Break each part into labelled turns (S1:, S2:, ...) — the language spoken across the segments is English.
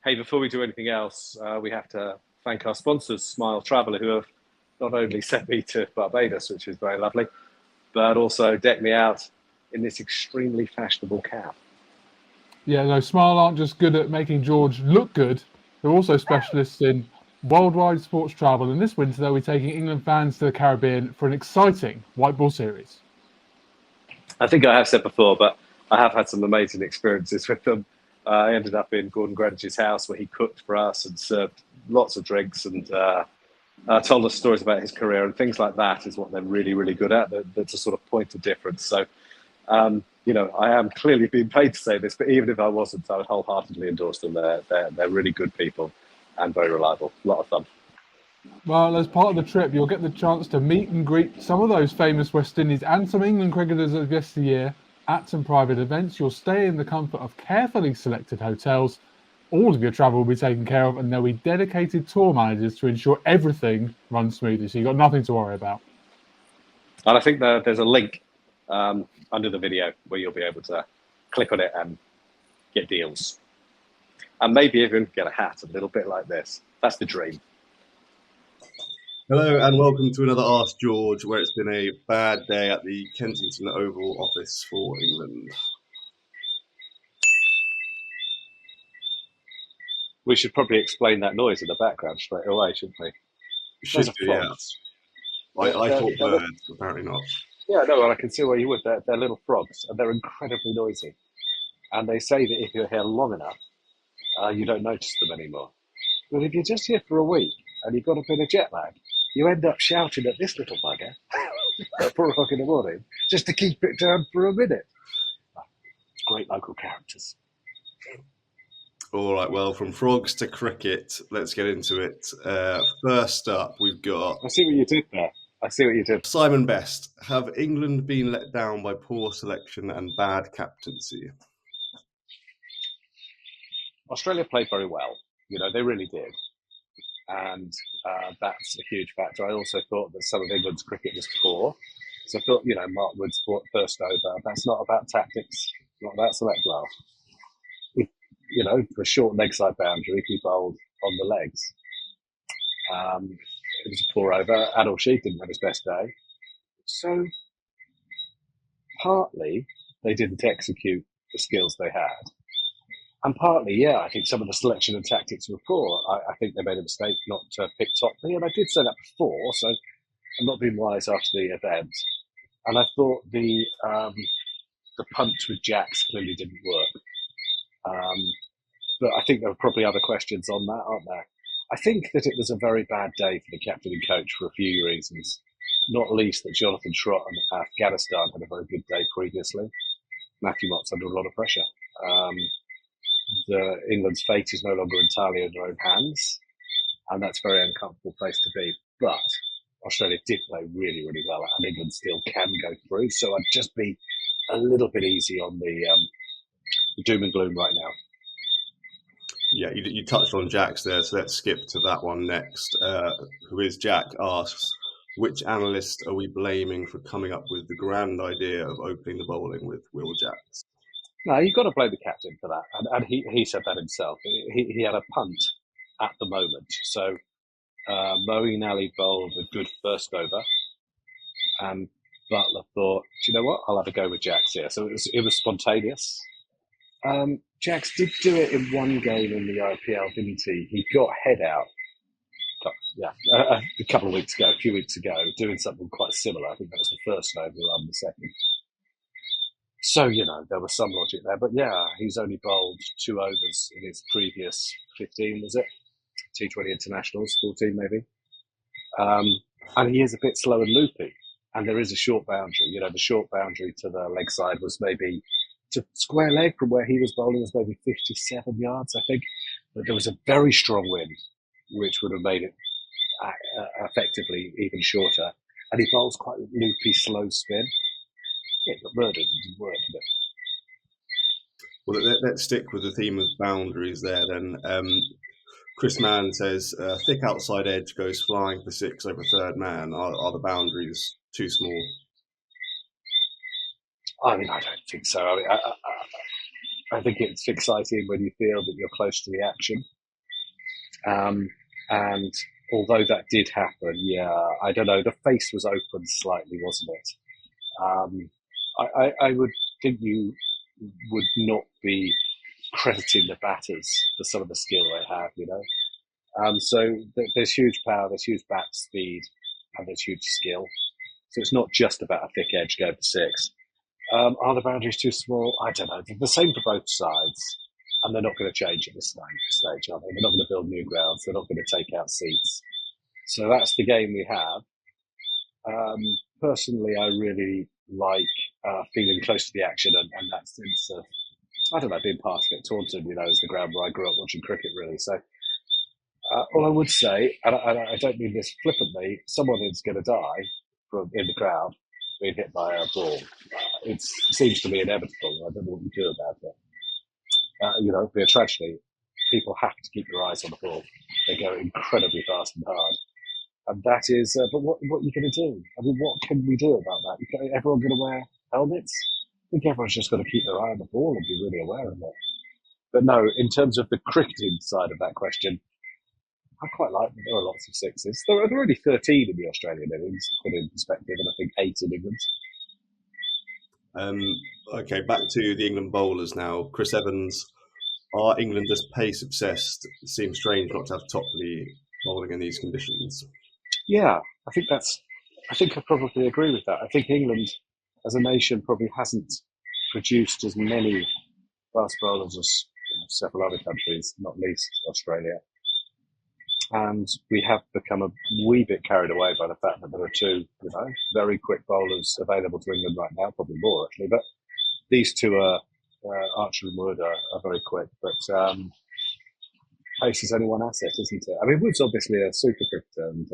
S1: Hey, before we do anything else, we have to thank our sponsors, Smile Traveller, who have not only sent me to Barbados, which is very lovely, but also decked me out in this extremely fashionable cap.
S2: Yeah, no, Smile aren't just good at making George look good, they're also specialists in worldwide sports travel. And this winter, they'll be taking England fans to the Caribbean for an exciting white ball series.
S1: I think I have said before, but I have had some amazing experiences with them. I ended up in Gordon Greenwich's house where he cooked for us and served lots of drinks and told us stories about his career and things like that is what they're really, really good at. That's a sort of point of difference. So, I am clearly being paid to say this, but even if I wasn't, I would wholeheartedly endorse them. They're really good people and very reliable. A lot of fun.
S2: Well, as part of the trip, you'll get the chance to meet and greet some of those famous West Indies and some England cricketers of yesteryear at some private events. You'll stay in the comfort of carefully selected hotels. All of your travel will be taken care of, and there'll be dedicated tour managers to ensure everything runs smoothly. So you've got nothing to worry about.
S1: And I think there's a link under the video where you'll be able to click on it and get deals. And maybe even get a hat a little bit like this. That's the dream.
S3: Hello and welcome to another Ask George, where it's been a bad day at the Kensington Oval office for England.
S1: We should probably explain that noise in the background straight away, shouldn't we?
S3: Should do, yeah. I thought birds, apparently not.
S1: Yeah, no, well, I can see why you would. They're little frogs, and they're incredibly noisy. And they say that if you're here long enough, you don't notice them anymore. But if you're just here for a week and you've got a bit of jet lag, you end up shouting at this little bugger at 4 o'clock in the morning just to keep it down for a minute. Great local characters.
S3: All right, well, from frogs to cricket, let's get into it. First up, we've got...
S1: I see what you did there.
S3: Simon Best. Have England been let down by poor selection and bad captaincy?
S1: Australia played very well. They really did. And that's a huge factor. I also thought that some of England's cricket was poor. So I thought, Mott Wood's first over. That's not about tactics, not about select well. For a short leg side boundary, he bowled on the legs. It was a poor over. Adil Sheikh didn't have his best day. So partly they didn't execute the skills they had. And partly, yeah, I think some of the selection and tactics were poor. I think they made a mistake not to pick Topley, and I did say that before, so I'm not being wise after the event. And I thought the punch with Jacks clearly didn't work. But I think there are probably other questions on that, aren't there? I think that it was a very bad day for the captain and coach for a few reasons, not least that Jonathan Trott and Afghanistan had a very good day previously. Matthew Mott's under a lot of pressure. England's fate is no longer entirely in their own hands, and that's a very uncomfortable place to be. But Australia did play really, really well, and England still can go through. So I'd just be a little bit easy on the doom and gloom right now.
S3: Yeah, you touched on Jack's there, so let's skip to that one next. Who is Jack asks, which analyst are we blaming for coming up with the grand idea of opening the bowling with Will Jacks?
S1: No, you've got to blame the captain for that, and he said that himself. He had a punt at the moment, so Moeen Ali bowled a good first over, and Butler thought, do you know what? I'll have a go with Jacks here. So it was spontaneous. Jacks did do it in one game in the IPL, didn't he? He got head out. A few weeks ago, doing something quite similar. I think that was the first over rather than the second. So, there was some logic there. But yeah, he's only bowled 2 overs in his previous 15, was it? T20 internationals, 14 maybe. And he is a bit slow and loopy. And there is a short boundary. The short boundary to the leg side was maybe, to square leg from where he was bowling was maybe 57 yards, I think. But there was a very strong wind, which would have made it effectively even shorter. And he bowls quite loopy, slow spin. Yeah, got murdered and didn't work, did it?
S3: Well, let's stick with the theme of boundaries there then. Chris Mann says, thick outside edge goes flying for 6 over third man. Are the boundaries too small?
S1: I mean, I don't think so. I mean, I think it's exciting when you feel that you're close to the action. And although that did happen, yeah, I don't know, the face was open slightly, wasn't it? Um, I would think you would not be crediting the batters for some of the skill they have, you know. So there's huge power, there's huge bat speed, and there's huge skill. So it's not just about a thick edge going for six. Are the boundaries too small? I don't know. They're the same for both sides, and they're not going to change at this stage, are they? They're not going to build new grounds. They're not going to take out seats. So that's the game we have. Personally, I really like feeling close to the action, and that sense of, I don't know, being part of it. Taunton, you know, is the ground where I grew up watching cricket, really. So all I would say, and I don't mean this flippantly, someone is going to die from in the crowd being hit by a ball. It seems to be inevitable. I don't know what you do about it. You know, it'd be a tragedy. People have to keep their eyes on the ball. They go incredibly fast and hard. And that is, but what are you going to do? I mean, what can we do about that? Everyone going to wear helmets? I think everyone's just got to keep their eye on the ball and be really aware of it. But no, in terms of the cricketing side of that question, I quite like that there are lots of sixes. There are already 13 in the Australian innings, to put in perspective, and I think 8 in England.
S3: Okay, back to the England bowlers now. Chris Evans, are England just pace obsessed? It seems strange not to have Topley bowling in these conditions.
S1: Yeah, I think I probably agree with that. I think England as a nation probably hasn't produced as many fast bowlers as several other countries, not least Australia. And we have become a wee bit carried away by the fact that there are two, very quick bowlers available to England right now, probably more actually. But these two are, Archer and Wood, are very quick. But pace is only one asset, isn't it? I mean, Wood's obviously a super cricketer and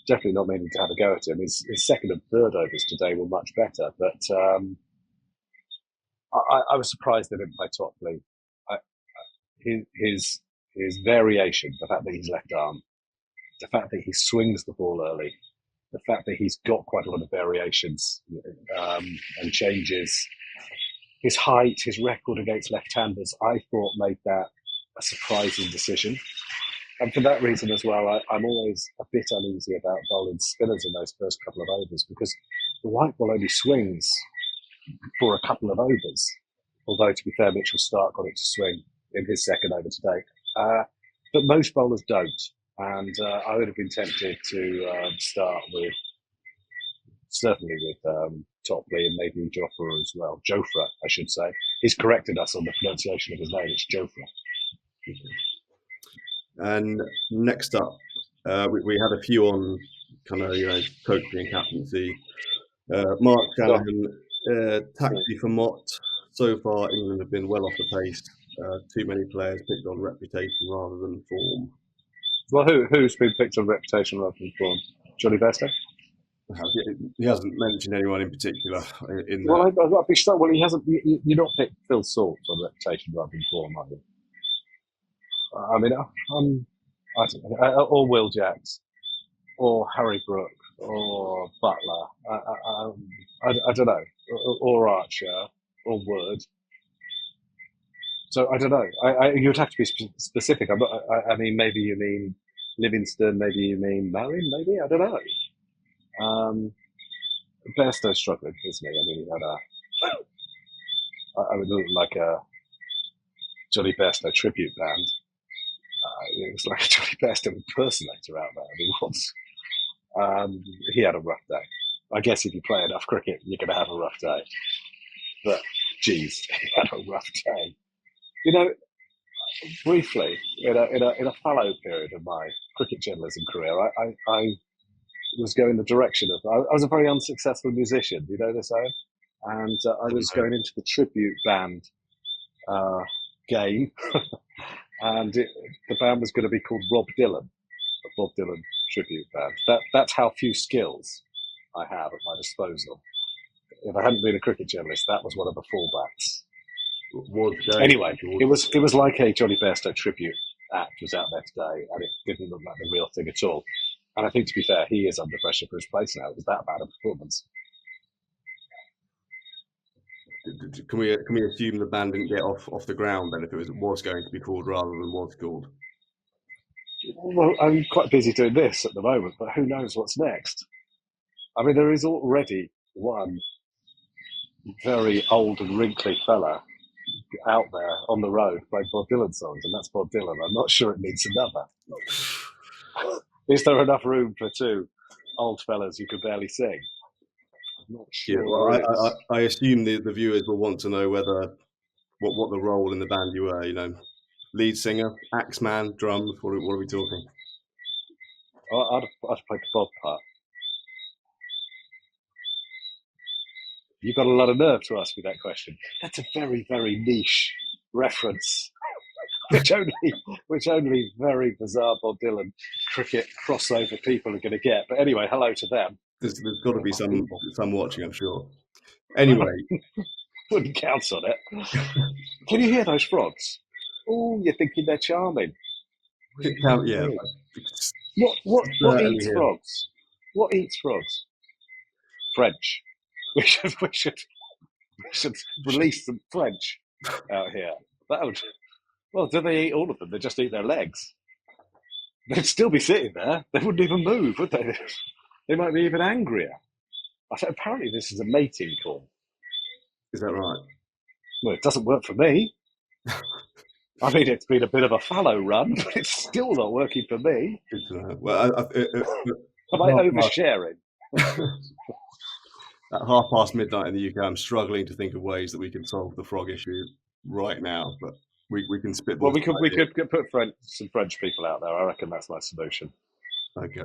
S1: definitely not meaning to have a go at him. His second and third overs today were much better. But I was surprised they didn't play Topley. His variation, the fact that he's left arm, the fact that he swings the ball early, the fact that he's got quite a lot of variations and changes, his height, his record against left-handers, I thought made that a surprising decision. And for that reason as well, I'm always a bit uneasy about bowling spinners in those first couple of overs because the white ball only swings for a couple of overs. Although, to be fair, Mitchell Stark got it to swing in his second over today. But most bowlers don't. And I would have been tempted to start with, certainly with Topley and maybe Jofra as well. Jofra, I should say. He's corrected us on the pronunciation of his name. It's Jofra.
S3: And next up, we had a few on kind of, coaching and captaincy. Mark Callaghan, tactically for Mott. So far, England have been well off the pace. Too many players picked on reputation rather than form.
S1: Well, who's been picked on reputation rather than form? Johnny Bairstow?
S3: He hasn't mentioned anyone in particular in that.
S1: Well, I'd be struck. Well, he hasn't. You're not picked Phil Salt on reputation rather than form, are you? I mean, I don't know, or Will Jacks, or Harry Brook, or Butler. I don't know, or Archer, or Wood. So I don't know. You'd have to be specific. I mean, maybe you mean Livingston. Maybe you mean Malin. Maybe I don't know. Bairstow's struggling, isn't he? I mean, he had I would look like a Johnny Bairstow tribute band. It was like a Johnny Bairstow impersonator out there. I mean, he had a rough day. I guess if you play enough cricket, you're going to have a rough day. But, geez, he had a rough day. Briefly, in a fallow period of my cricket journalism career, I was going the direction of. I was a very unsuccessful musician. Do you know this, Owen? And I was going into the tribute band game, and the band was going to be called Rob Dylan, a Bob Dylan tribute band. That's how few skills I have at my disposal. If I hadn't been a cricket journalist, that was one of the fallbacks. Anyway, it was like a Johnny Bairstow tribute act was out there today, and it didn't look like the real thing at all. And I think, to be fair, he is under pressure for his place now. It was that bad a performance.
S3: Can we assume the band didn't get off the ground then if it was going to be called rather than was called?
S1: Well, I'm quite busy doing this at the moment, but who knows what's next? I mean, there is already one very old and wrinkly fella out there on the road playing Bob Dylan songs, and that's Bob Dylan. I'm not sure it needs another. Is there enough room for two old fellas who could barely sing? I'm not sure.
S3: Yeah, well, I assume the viewers will want to know whether what the role in the band you were. You know, lead singer, axeman, drums. What are we talking?
S1: I'd play the Bob part. You've got a lot of nerve to ask me that question. That's a very, very niche reference, which only very bizarre Bob Dylan cricket crossover people are going to get. But anyway, hello to them.
S3: There's got to be some watching, I'm sure. Anyway,
S1: wouldn't count on it. Can you hear those frogs? Oh, you're thinking they're charming.
S3: Yeah.
S1: What eats frogs? What eats frogs? French. We should release some French out here. Well, do they eat all of them? They just eat their legs. They'd still be sitting there. They wouldn't even move, would they? They might be even angrier. I said, apparently this is a mating call.
S3: Is that right?
S1: Well, it doesn't work for me. I mean, it's been a bit of a fallow run, but it's still not working for me.
S3: Well,
S1: am I oversharing?
S3: At midnight in the UK, I'm struggling to think of ways that we can solve the frog issue right now, but we can spitball.
S1: Well, we could put some French people out there. I reckon that's my solution.
S3: Okay,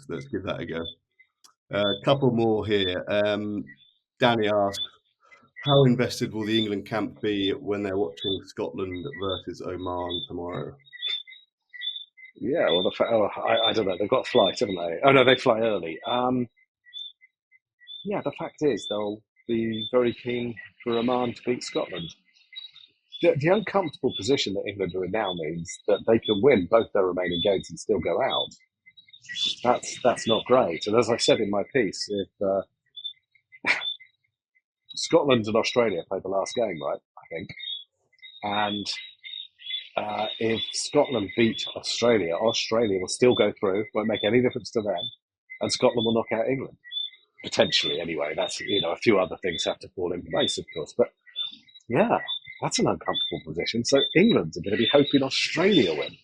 S3: let's give that a go. A couple more here. Danny asks, how invested will the England camp be when they're watching Scotland versus Oman tomorrow?
S1: Yeah, well, I don't know. They've got a flight, haven't they? Oh no, they fly early. Yeah, the fact is they'll be very keen for Oman to beat Scotland. The uncomfortable position that England are in now means that they can win both their remaining games and still go out. That's not great. And as I said in my piece, if Scotland and Australia played the last game, right? I think, and if Scotland beat Australia, Australia will still go through. Won't make any difference to them, and Scotland will knock out England. Potentially, anyway. That's a few other things have to fall in place, of course. But yeah, that's an uncomfortable position. So England are going to be hoping Australia win.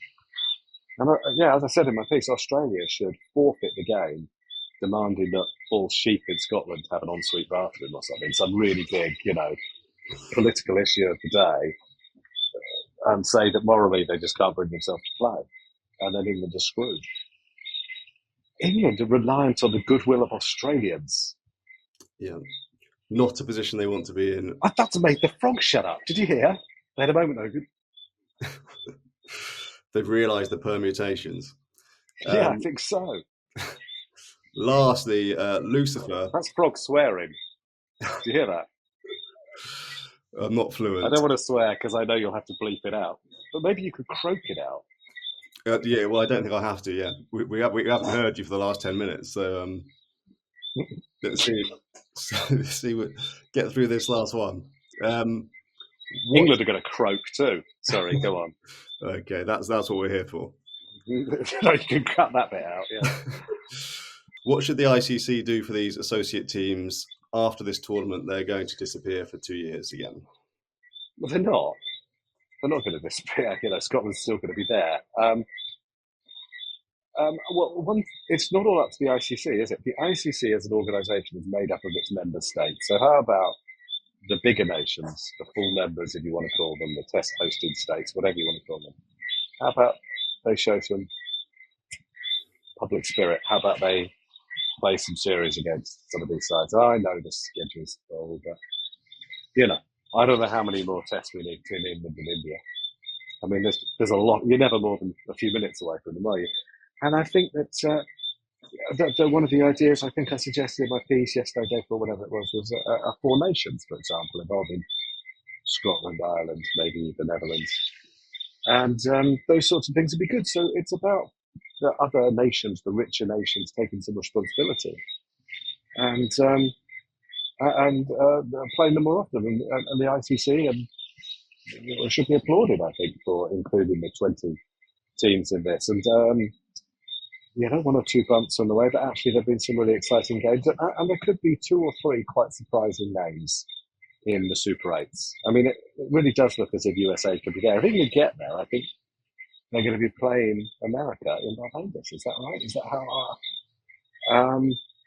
S1: And as I said in my piece, Australia should forfeit the game, demanding that all sheep in Scotland have an ensuite bathroom or something. Some really big, political issue of the day, and say that morally they just can't bring themselves to play, and then England are screwed. England are reliant on the goodwill of Australians.
S3: Yeah, not a position they want to be in.
S1: I've had to make the frog shut up. Did you hear? They had a moment though.
S3: They've realised the permutations.
S1: Yeah, I think so.
S3: Lastly, Lucifer.
S1: That's frog swearing. Do you hear that?
S3: I'm not fluent.
S1: I don't want to swear because I know you'll have to bleep it out. But maybe you could croak it out.
S3: Yeah, well, I don't think I have to. Yeah, we haven't heard you for the last 10 minutes, so let's see. Get through this last one.
S1: England are going to croak too. Sorry, go on.
S3: Okay, that's what we're here for.
S1: No, you can cut that bit out. Yeah.
S3: What should the ICC do for these associate teams after this tournament? They're going to disappear for 2 years again.
S1: Well, they're not. They're not going to disappear. Scotland's still going to be there. It's not all up to the ICC, is it? The ICC as an organisation is made up of its member states. So how about the bigger nations, the full members, if you want to call them, the test hosting states, whatever you want to call them? How about they show some public spirit? How about they play some series against some of these sides? I know the schedule's full, but I don't know how many more tests we need between England and India. I mean, there's a lot. You're never more than a few minutes away from them, are you? And I think that one of the ideas I think I suggested in my piece yesterday, or whatever it was a four nations, for example, involving Scotland, Ireland, maybe the Netherlands. And those sorts of things would be good. So it's about the other nations, the richer nations, taking some responsibility. And and playing them more often. And the ICC should be applauded, I think, for including the 20 teams in this. And one or two bumps on the way, but actually there have been some really exciting games, and there could be two or three quite surprising names in the Super 8s. I mean, it really does look as if USA could be there. If England get there, I think they're going to be playing America in Barbados. Is that right? Is that how?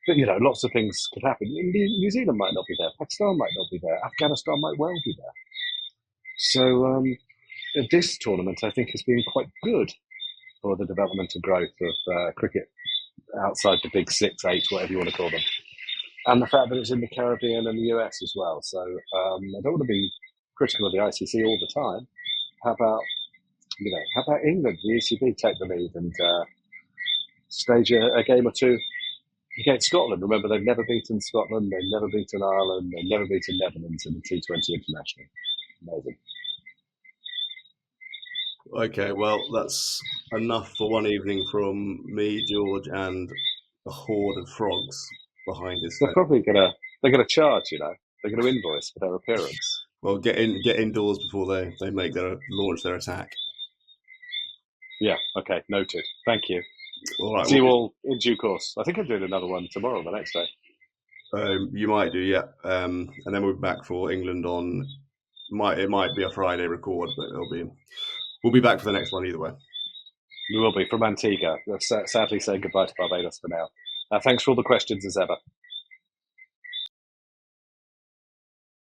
S1: But lots of things could happen. New Zealand might not be there. Pakistan might not be there. Afghanistan might well be there. So this tournament, I think, has been quite good for the development and growth of cricket outside the big 6, 8, whatever you want to call them. And the fact that it's in the Caribbean and the US as well. So I don't want to be critical of the ICC all the time. How about England, the ECB, take the lead and stage a game or two against Scotland? Remember, they've never beaten Scotland, they've never beaten Ireland, they've never beaten Netherlands in the T20 International. Amazing.
S3: Okay, well, that's enough for one evening from me, George, and a horde of frogs behind us.
S1: They're probably they're gonna charge, they're gonna invoice for their appearance.
S3: Well, get indoors before they launch their attack.
S1: Yeah, okay, noted. Thank you.
S3: All right.
S1: See you all in due course. I think I'm doing another one tomorrow, the next day.
S3: You might do, yeah. And then we'll be back for England on. It might be a Friday record, but we'll be back for the next one either way.
S1: We will be from Antigua. Sadly saying goodbye to Barbados for now. Thanks for all the questions as ever.